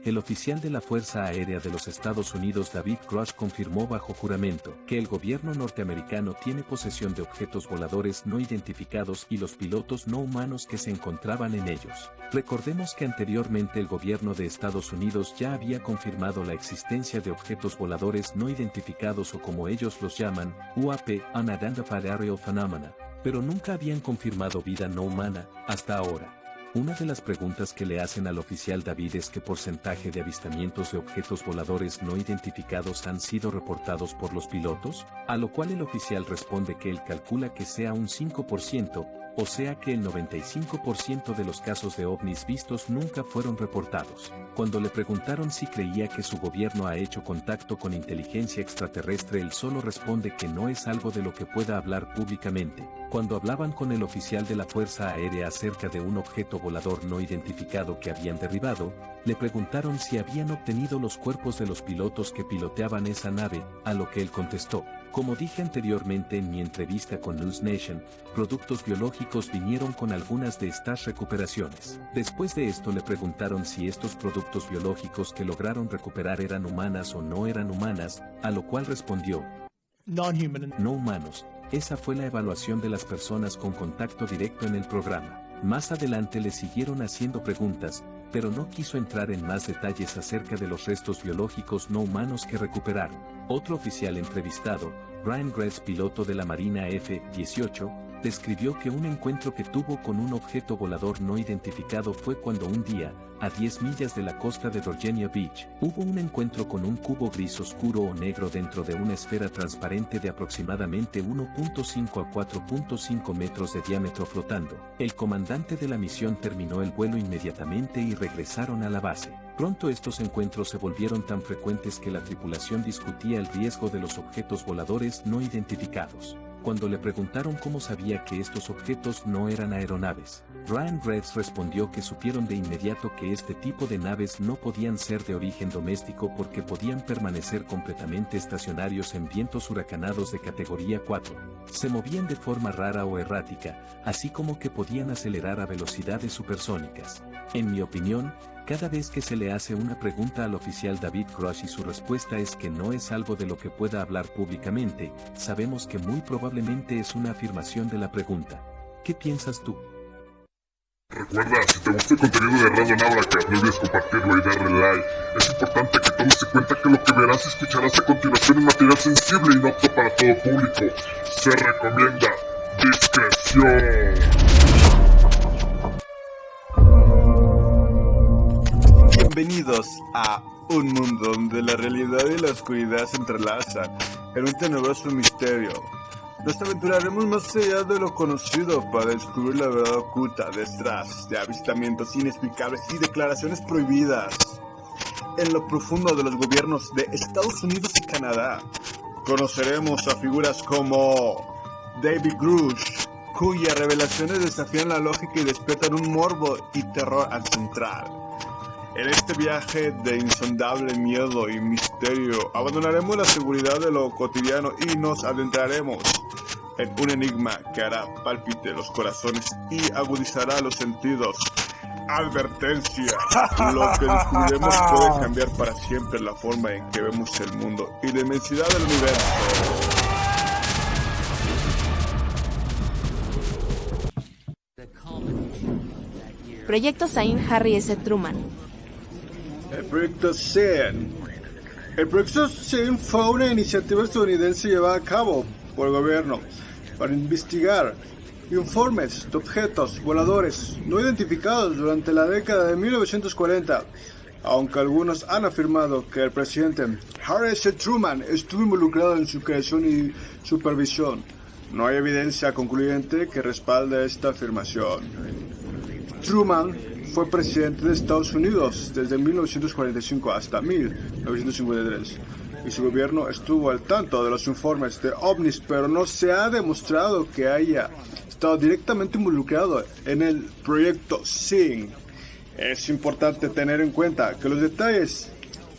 el oficial de la Fuerza Aérea de los Estados Unidos David Grush confirmó bajo juramento que el gobierno norteamericano tiene posesión de objetos voladores no identificados y los pilotos no humanos que se encontraban en ellos. Recordemos que anteriormente el gobierno de Estados Unidos ya había confirmado la existencia de objetos voladores no identificados o como ellos los llaman, UAP, Unidentified Aerial Phenomena, pero nunca habían confirmado vida no humana, hasta ahora. Una de las preguntas que le hacen al oficial David es qué porcentaje de avistamientos de objetos voladores no identificados han sido reportados por los pilotos, a lo cual el oficial responde que él calcula que sea un 5%, o sea que el 95% de los casos de ovnis vistos nunca fueron reportados. Cuando le preguntaron si creía que su gobierno ha hecho contacto con inteligencia extraterrestre, él solo responde que no es algo de lo que pueda hablar públicamente. Cuando hablaban con el oficial de la Fuerza Aérea acerca de un objeto volador no identificado que habían derribado, le preguntaron si habían obtenido los cuerpos de los pilotos que piloteaban esa nave, a lo que él contestó: como dije anteriormente en mi entrevista con News Nation, Productos Biológicos vinieron con algunas de estas recuperaciones. Después de esto le preguntaron si estos productos biológicos que lograron recuperar eran humanas o no eran humanas, a lo cual respondió: Non-human. no humanos. Esa fue la evaluación de las personas con contacto directo en el programa. Más adelante le siguieron haciendo preguntas, pero no quiso entrar en más detalles acerca de los restos biológicos no humanos que recuperaron. Otro oficial entrevistado, Brian Graves, piloto de la Marina F-18, describió que un encuentro que tuvo con un objeto volador no identificado fue cuando un día, a 10 millas de la costa de Virginia Beach, hubo un encuentro con un cubo gris oscuro o negro dentro de una esfera transparente de aproximadamente 1.5 a 4.5 metros de diámetro flotando. El comandante de la misión terminó el vuelo inmediatamente y regresaron a la base. Pronto estos encuentros se volvieron tan frecuentes que la tripulación discutía el riesgo de los objetos voladores no identificados. Cuando le preguntaron cómo sabía que estos objetos no eran aeronaves, Brian Graves respondió que supieron de inmediato que este tipo de naves no podían ser de origen doméstico porque podían permanecer completamente estacionarios en vientos huracanados de categoría 4. Se movían de forma rara o errática, así como que podían acelerar a velocidades supersónicas. En mi opinión, cada vez que se le hace una pregunta al oficial David Grush y su respuesta es que no es algo de lo que pueda hablar públicamente, sabemos que muy probablemente es una afirmación de la pregunta. ¿Qué piensas tú? Recuerda, si te gustó el contenido de Radio Náutica, no olvides compartirlo y darle like. Es importante que tomes en cuenta que lo que verás y escucharás a continuación es material sensible y no apto para todo público. Se recomienda discreción. Bienvenidos a un mundo donde la realidad y la oscuridad se entrelazan en un tenebroso misterio. Nos aventuraremos más allá de lo conocido para descubrir la verdad oculta detrás de avistamientos inexplicables y declaraciones prohibidas. En lo profundo de los gobiernos de Estados Unidos y Canadá, conoceremos a figuras como David Grush, cuyas revelaciones desafían la lógica y despiertan un morbo y terror ancestral. En este viaje de insondable miedo y misterio, abandonaremos la seguridad de lo cotidiano y nos adentraremos en un enigma que hará palpite los corazones y agudizará los sentidos. Advertencia: lo que descubriremos puede cambiar para siempre la forma en que vemos el mundo y la inmensidad del universo. Proyecto Zain Harry S. Truman. El proyecto Zain. El proyecto Zain fue una iniciativa estadounidense llevada a cabo por el gobierno para investigar informes de objetos voladores no identificados durante la década de 1940, aunque algunos han afirmado que el presidente Harry S. Truman estuvo involucrado en su creación y supervisión. No hay evidencia concluyente que respalde esta afirmación. Truman fue presidente de Estados Unidos desde 1945 hasta 1953, y su gobierno estuvo al tanto de los informes de ovnis, pero no se ha demostrado que haya estado directamente involucrado en el proyecto Zain. Es importante tener en cuenta que los detalles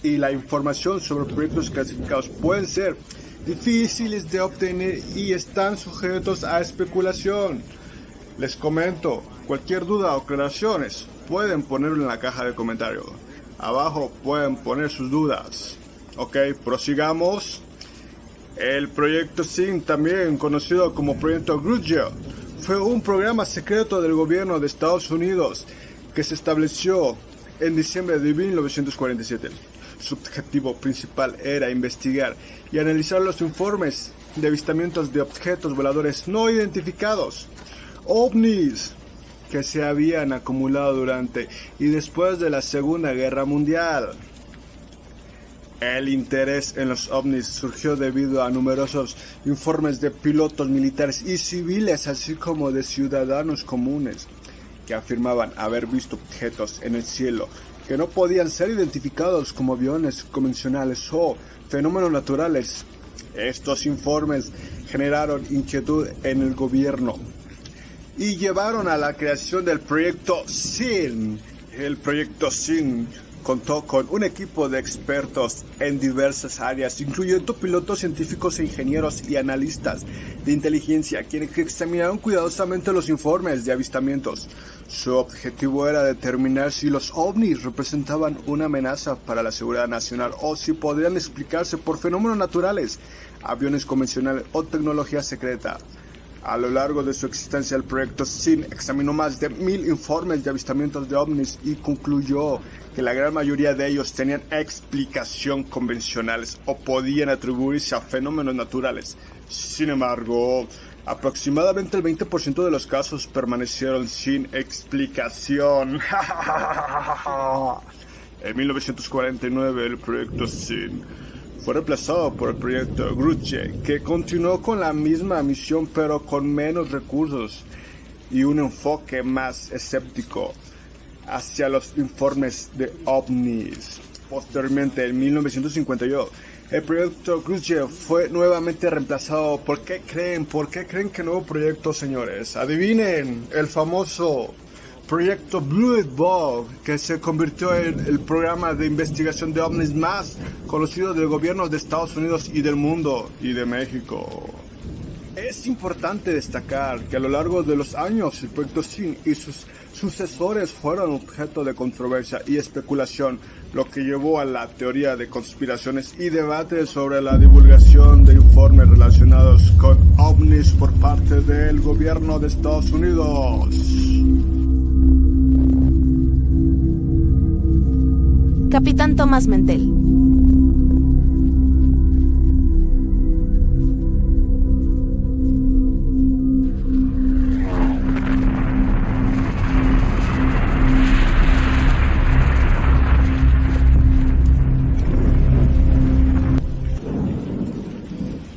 y la información sobre proyectos clasificados pueden ser difíciles de obtener y están sujetos a especulación. Les comento, cualquier duda o aclaraciones pueden ponerlo en la caja de comentarios. abajo pueden poner sus dudas. Ok, prosigamos. El proyecto SIN, también conocido como proyecto Grudge, fue un programa secreto del gobierno de Estados Unidos que se estableció en diciembre de 1947. Su objetivo principal era investigar y analizar los informes de avistamientos de objetos voladores no identificados, ovnis, que se habían acumulado durante y después de la Segunda Guerra Mundial. El interés en los ovnis surgió debido a numerosos informes de pilotos militares y civiles, así como de ciudadanos comunes, que afirmaban haber visto objetos en el cielo que no podían ser identificados como aviones convencionales o fenómenos naturales. Estos informes generaron inquietud en el gobierno y llevaron a la creación del proyecto SIN. El proyecto SIN contó con un equipo de expertos en diversas áreas, incluyendo pilotos, científicos, ingenieros y analistas de inteligencia, quienes examinaron cuidadosamente los informes de avistamientos. Su objetivo era determinar si los ovnis representaban una amenaza para la seguridad nacional o si podrían explicarse por fenómenos naturales, aviones convencionales o tecnología secreta. A lo largo de su existencia, el proyecto SIN examinó más de 1000 informes de avistamientos de ovnis y concluyó que la gran mayoría de ellos tenían explicación convencionales o podían atribuirse a fenómenos naturales. Sin embargo, aproximadamente el 20% de los casos permanecieron sin explicación. En 1949, el proyecto SIN fue reemplazado por el proyecto Grudge, que continuó con la misma misión pero con menos recursos y un enfoque más escéptico hacia los informes de ovnis. Posteriormente, en 1951, el proyecto Grudge fue nuevamente reemplazado. ¿Por qué creen que nuevo proyecto, señores? Adivinen, el famoso proyecto Blue Book, que se convirtió en el programa de investigación de ovnis más conocido del gobierno de Estados Unidos y del mundo y de México. Es importante destacar que a lo largo de los años el proyecto SIN y sus sucesores fueron objeto de controversia y especulación, lo que llevó a la teoría de conspiraciones y debates sobre la divulgación de informes relacionados con ovnis por parte del gobierno de Estados Unidos. Capitán Thomas Mentel.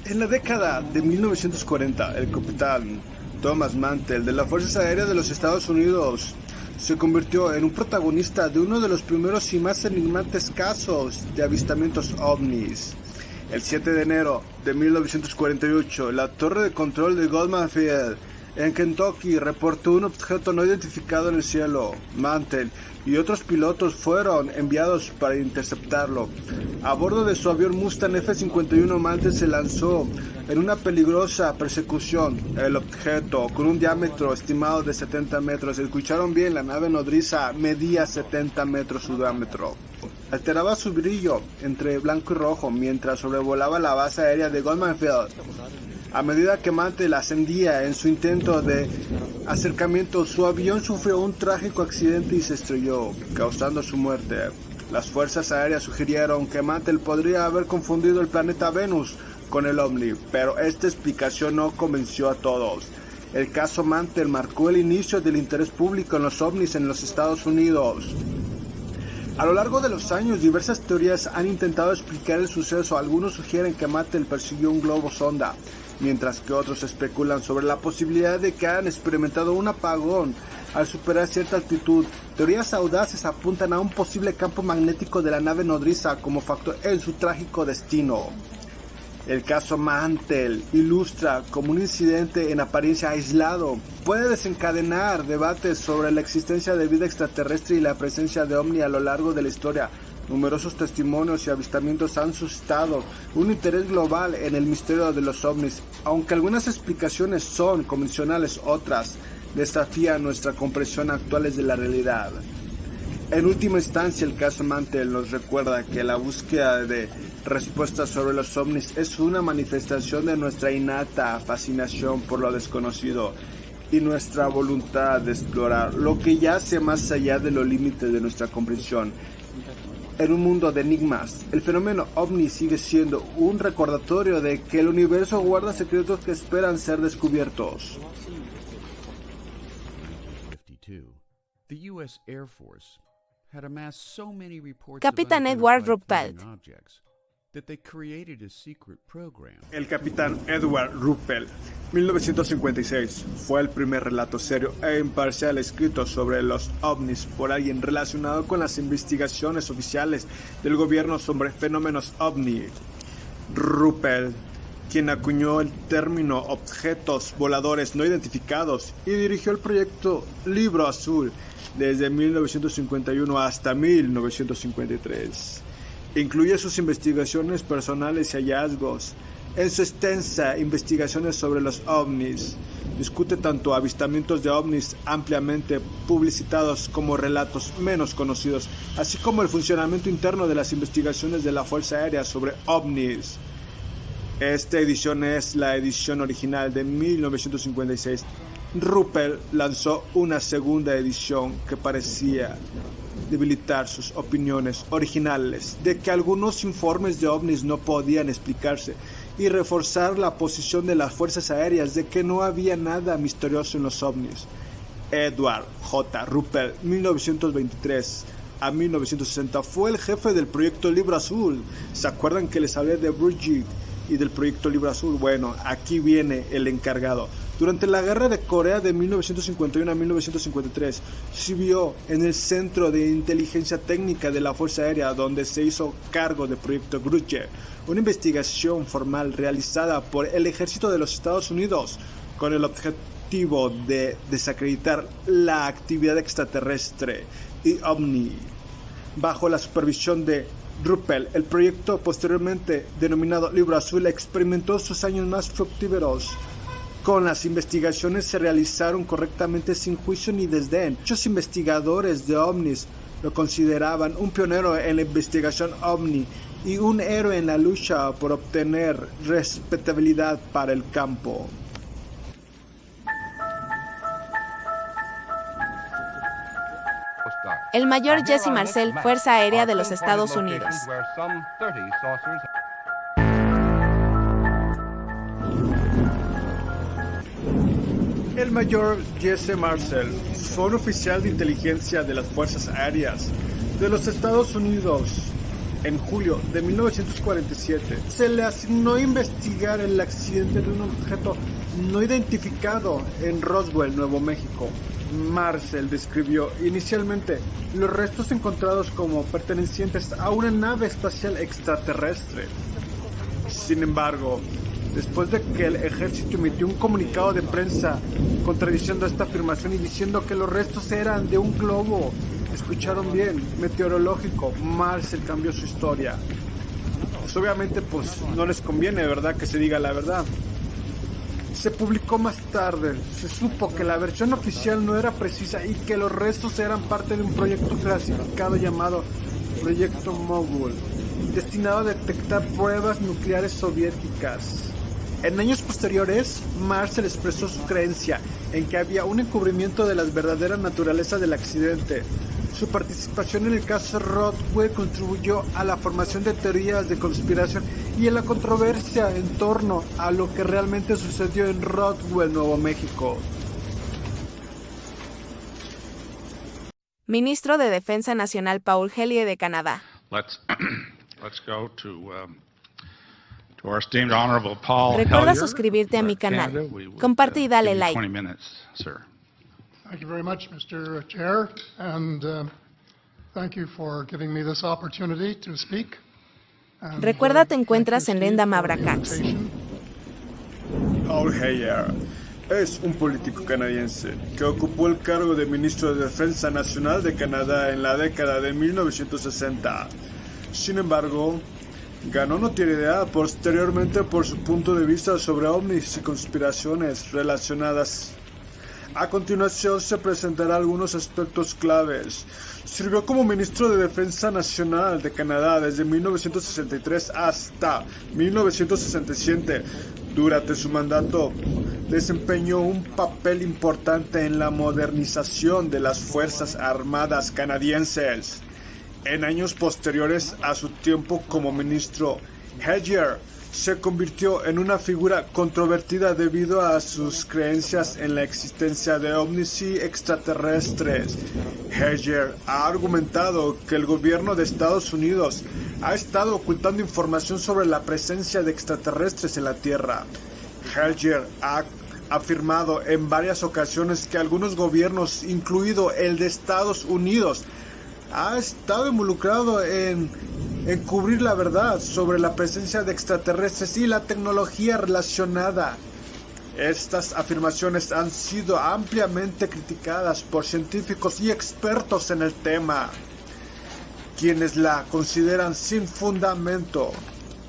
En la década de 1940, el capitán Thomas Mantell de las Fuerzas Aéreas de los Estados Unidos se convirtió en un protagonista de uno de los primeros y más enigmantes casos de avistamientos ovnis. El 7 de enero de 1948, la torre de control de Goldman Field en Kentucky reportó un objeto no identificado en el cielo. Mantell y otros pilotos fueron enviados para interceptarlo. A bordo de su avión Mustang F-51, Mantell se lanzó en una peligrosa persecución. El objeto, con un diámetro estimado de 70 metros, escucharon bien, la nave nodriza medía 70 metros su diámetro. Alteraba su brillo entre blanco y rojo mientras sobrevolaba la base aérea de Goldman Field. A medida que Mantell ascendía en su intento de acercamiento, su avión sufrió un trágico accidente y se estrelló, causando su muerte. Las fuerzas aéreas sugirieron que Mantell podría haber confundido el planeta Venus con el ovni, pero esta explicación no convenció a todos. El caso Mantell marcó el inicio del interés público en los ovnis en los Estados Unidos. A lo largo de los años, diversas teorías han intentado explicar el suceso. Algunos sugieren que Mantell persiguió un globo sonda, mientras que otros especulan sobre la posibilidad de que hayan experimentado un apagón al superar cierta altitud. Teorías audaces apuntan a un posible campo magnético de la nave nodriza como factor en su trágico destino. El caso Mantell ilustra cómo un incidente en apariencia aislado puede desencadenar debates sobre la existencia de vida extraterrestre y la presencia de ovni a lo largo de la historia. Numerosos testimonios y avistamientos han suscitado un interés global en el misterio de los ovnis. Aunque algunas explicaciones son convencionales, otras desafían nuestra comprensión actuales de la realidad. En última instancia, el caso Mantel nos recuerda que la búsqueda de respuestas sobre los ovnis es una manifestación de nuestra innata fascinación por lo desconocido y nuestra voluntad de explorar lo que yace más allá de los límites de nuestra comprensión. En un mundo de enigmas, el fenómeno ovni sigue siendo un recordatorio de que el universo guarda secretos que esperan ser descubiertos. Capitán Edward Ruppelt. El capitán Edward Ruppelt, 1956, fue el primer relato serio e imparcial escrito sobre los ovnis por alguien relacionado con las investigaciones oficiales del gobierno sobre fenómenos ovni. Ruppelt, quien acuñó el término objetos voladores no identificados y dirigió el proyecto Libro Azul desde 1951 hasta 1953. Incluye sus investigaciones personales y hallazgos. En su extensa investigaciones sobre los ovnis, discute tanto avistamientos de ovnis ampliamente publicitados como relatos menos conocidos, así como el funcionamiento interno de las investigaciones de la Fuerza Aérea sobre ovnis. Esta edición es la edición original de 1956. Ruppelt lanzó una segunda edición que parecía debilitar sus opiniones originales de que algunos informes de ovnis no podían explicarse y reforzar la posición de las fuerzas aéreas de que no había nada misterioso en los ovnis. Edward J. Ruppelt, 1923 a 1960, fue el jefe del proyecto Libro Azul. ¿Se acuerdan que les hablé de Bridget y del proyecto Libro Azul? Bueno, aquí viene el encargado. Durante la Guerra de Corea de 1951 a 1953, sirvió en el Centro de Inteligencia Técnica de la Fuerza Aérea, donde se hizo cargo del proyecto Grudge, una investigación formal realizada por el Ejército de los Estados Unidos con el objetivo de desacreditar la actividad extraterrestre y ovni. Bajo la supervisión de Ruppelt, el proyecto, posteriormente denominado Libro Azul, experimentó sus años más fructíferos. Con las investigaciones se realizaron correctamente sin juicio ni desdén. Muchos investigadores de ovnis lo consideraban un pionero en la investigación ovni y un héroe en la lucha por obtener respetabilidad para el campo. El mayor Jesse Marcel, Fuerza Aérea de los Estados Unidos. El mayor Jesse Marcel fue un oficial de inteligencia de las Fuerzas Aéreas de los Estados Unidos. En julio de 1947 se le asignó investigar el accidente de un objeto no identificado en Roswell, Nuevo México. Marcel describió inicialmente los restos encontrados como pertenecientes a una nave espacial extraterrestre. Sin embargo, después de que el ejército emitió un comunicado de prensa contradiciendo esta afirmación y diciendo que los restos eran de un globo, escucharon bien, meteorológico, Marcel cambió su historia. Pues obviamente no les conviene, ¿verdad?, que se diga la verdad. Se publicó más tarde, se supo que la versión oficial no era precisa y que los restos eran parte de un proyecto clasificado llamado Proyecto Mogul, destinado a detectar pruebas nucleares soviéticas. En años posteriores, Marcel expresó su creencia en que había un encubrimiento de la verdadera naturaleza del accidente. Su participación en el caso Roswell contribuyó a la formación de teorías de conspiración y a la controversia en torno a lo que realmente sucedió en Roswell, Nuevo México. Ministro de Defensa Nacional Paul Hellyer de Canadá. Let's go to our esteemed honorable Paul Recuerda Hellyer, suscribirte a mi canal. Canada. We would, Comparte y dale give you like. 20 minutes, sir. Thank you very much, Mr. Chair, and thank you for giving me this opportunity to speak. And, Recuerda, te thank encuentras you, en Steve, Lenda for the Mabracax. invitation. Paul Hellyer es un político canadiense que ocupó el cargo de ministro de Defensa Nacional de Canadá en la década de 1960. Sin embargo, ganó notoriedad posteriormente por su punto de vista sobre ovnis y conspiraciones relacionadas A continuación se presentarán algunos aspectos claves. Sirvió como ministro de Defensa Nacional de Canadá desde 1963 hasta 1967. Durante su mandato, desempeñó un papel importante en la modernización de las Fuerzas Armadas canadienses. En años posteriores a su tiempo como ministro, Hedger se convirtió en una figura controvertida debido a sus creencias en la existencia de ovnis y extraterrestres. Hedger ha argumentado que el gobierno de Estados Unidos ha estado ocultando información sobre la presencia de extraterrestres en la Tierra. Hedger ha afirmado en varias ocasiones que algunos gobiernos, incluido el de Estados Unidos, ha estado involucrado en encubrir la verdad sobre la presencia de extraterrestres y la tecnología relacionada. Estas afirmaciones han sido ampliamente criticadas por científicos y expertos en el tema, quienes la consideran sin fundamento.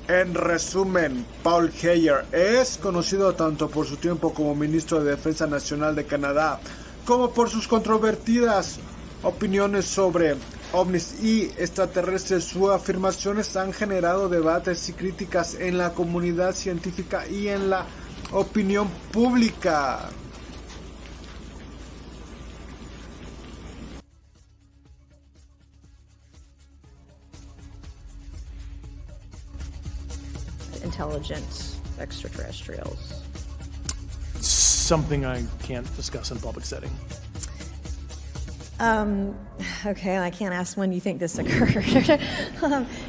En resumen, Paul Hedger es conocido tanto por su tiempo como ministro de Defensa Nacional de Canadá, como por sus controvertidas opiniones sobre ovnis y extraterrestres. Sus afirmaciones han generado debates y críticas en la comunidad científica y en la opinión pública. Intelligent extraterrestrials. Something I can't discuss in public setting. Okay, I can't ask when you think this occurred.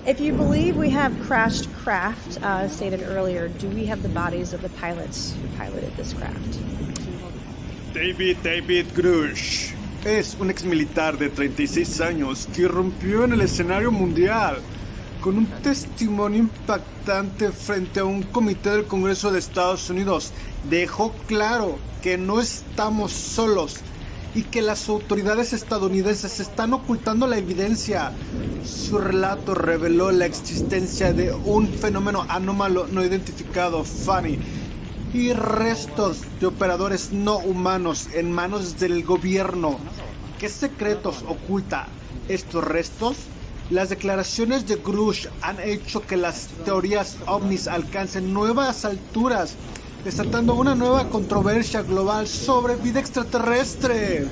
If you believe we have crashed craft, stated earlier, do we have the bodies of the pilots who piloted this craft? David Grush es un ex militar de 36 años que irrumpió en el escenario mundial con un testimonio impactante frente a un comité del Congreso de Estados Unidos. Dejó claro que no estamos solos y que las autoridades estadounidenses están ocultando la evidencia. Su relato reveló la existencia de un fenómeno anómalo no identificado, FANI, y restos de operadores no humanos en manos del gobierno. ¿Qué secretos oculta estos restos? Las declaraciones de Grush han hecho que las teorías ovnis alcancen nuevas alturas, desatando una nueva controversia global sobre vida extraterrestre.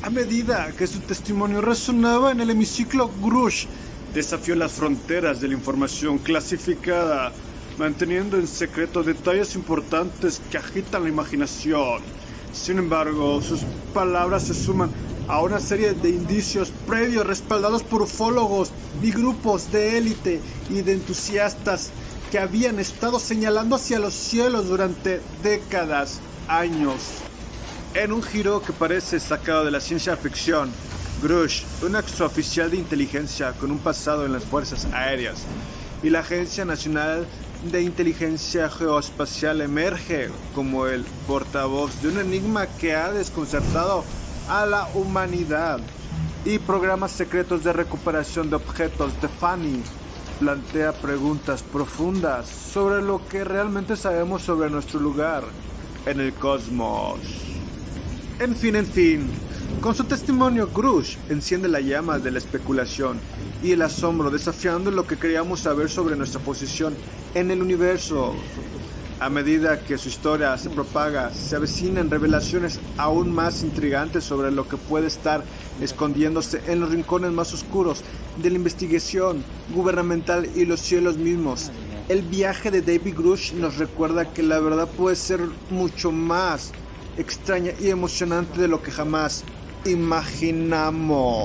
A medida que su testimonio resonaba en el hemiciclo, Grush desafió las fronteras de la información clasificada, manteniendo en secreto detalles importantes que agitan la imaginación. Sin embargo, sus palabras se suman a una serie de indicios previos respaldados por ufólogos y grupos de élite y de entusiastas que habían estado señalando hacia los cielos durante décadas, años. En un giro que parece sacado de la ciencia ficción, Grush, un exoficial de inteligencia con un pasado en las Fuerzas Aéreas y la Agencia Nacional de Inteligencia Geoespacial, emerge como el portavoz de un enigma que ha desconcertado a la humanidad, y programas secretos de recuperación de objetos de FANI plantea preguntas profundas sobre lo que realmente sabemos sobre nuestro lugar en el cosmos. En fin, con su testimonio, Grush enciende la llama de la especulación y el asombro, desafiando lo que creíamos saber sobre nuestra posición en el universo. A medida que su historia se propaga, se avecinan revelaciones aún más intrigantes sobre lo que puede estar escondiéndose en los rincones más oscuros de la investigación gubernamental y los cielos mismos. El viaje de David Grush nos recuerda que la verdad puede ser mucho más extraña y emocionante de lo que jamás imaginamos.